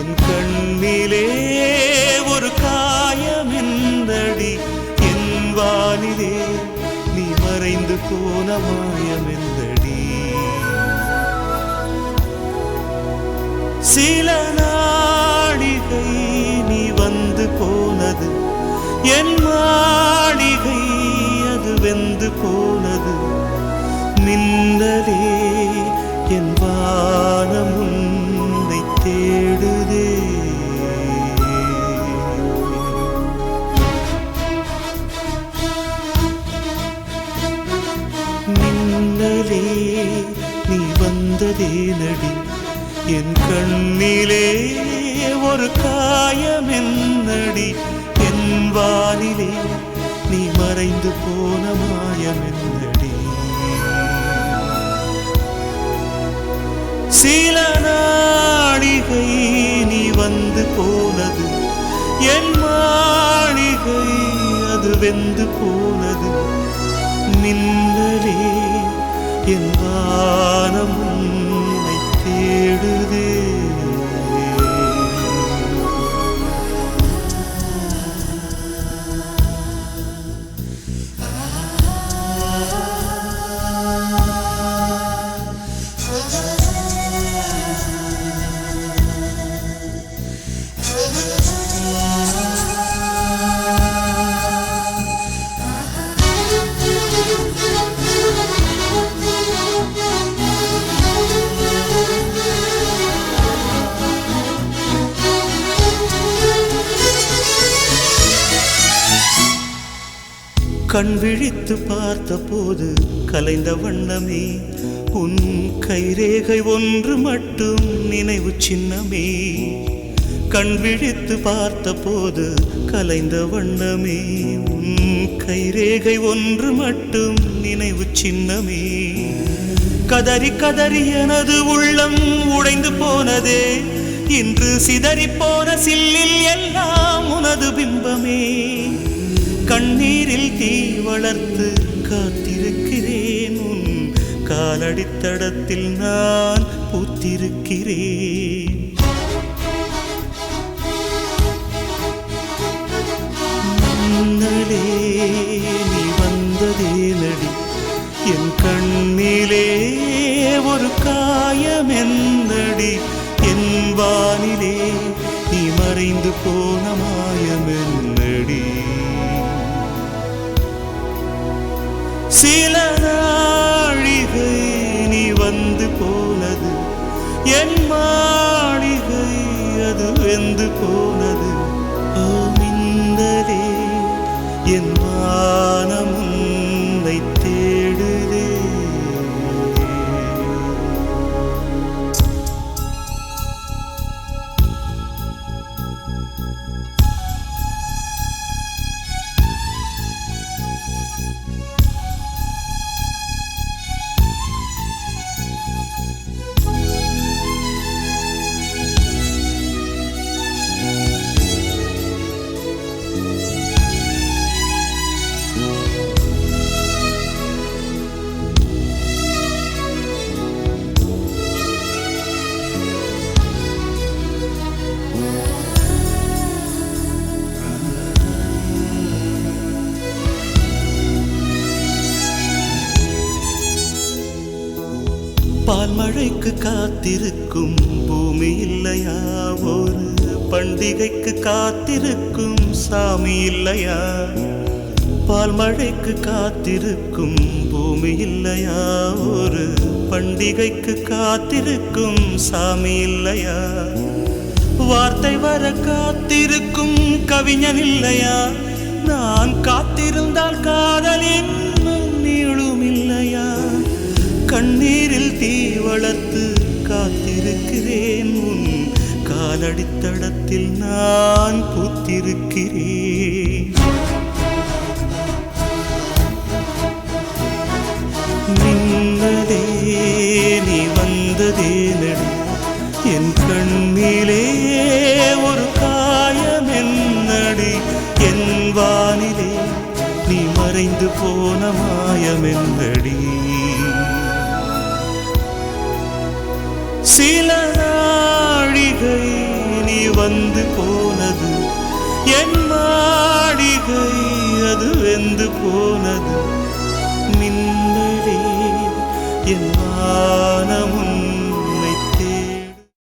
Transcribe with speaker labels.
Speaker 1: என் கண்ணிலே ஒரு காயம் என்றடி என் வானிலே நீ மறைந்து போன மாயம் என்றடி சில நாடிகை நீ வந்து போனது என் மாளிகை அது வெந்து போனது மின்னலே என் வானம் உன்னை தேடுதே மின்னலே நீ வந்ததே நடி என் கண்ணிலே ஒரு காயம் என்னடி என் வானிலே நீ மறைந்து போன மாயம் என்னடி சில நாளிகை நீ வந்து போனது என் மாளிகை அது வெந்து போனது மின்னலே என் வானம் உன்னை தேடுதே கண் விழித்து பார்த்த போது கலைந்த வண்ணமே உன் கைரேகை ஒன்று மட்டும் நினைவு சின்னமே கண் விழித்து பார்த்த போது கலைந்த வண்ணமே உன் கைரேகை ஒன்று மட்டும் நினைவு சின்னமே கதறி கதறி எனது உள்ளம் உடைந்து போனதே இன்று சிதறி போன சில்லில் எல்லாம் உனது பிம்பமே கண்ணீரில் தீ வளர்த்து காத்திருக்கிறேன் உன் காலடித்தடத்தில் நான் பூத்திருக்கிறேன் மன்னலே நீ வந்ததே நடி என் கண்ணிலே ஒரு காயம் என்னடி என் வானிலே நீ மறைந்து போன மாயம் என்னடி சில நாழிகை நீ வந்து போனது என் மாளிகை அது வெந்து போனது ஓ மின்னலே என் வானம் உன்னை தேடுதே பால் மழைக்கு காத்திருக்கும் பூமி இல்லையா ஒரு பண்டிகைக்கு காத்திருக்கும் சாமி இல்லையா பால் மழைக்கு காத்திருக்கும் பூமி இல்லையா ஒரு பண்டிகைக்கு காத்திருக்கும் சாமி இல்லையா வார்த்தை வர காத்திருக்கும் கவிஞன் இல்லையா நான் காத்திருந்தால் காதல் இன்னும் நீளும் இல்லையா கண்ணீரில் தீ வளர்த்து காத்திருக்கிறேன் உன் காலடித்தடத்தில் நான் பூத்திருக்கிறேன் மின்னலே நீ வந்ததே நடி என் கண்ணிலே ஒரு காயம் என்னடி என் வானிலே நீ மறைந்து போன மாயம் என்னடி சில நாழிகை நீ வந்து போனது, என் மாளிகை அது வெந்து போனது. மின்னலே என் வானமும்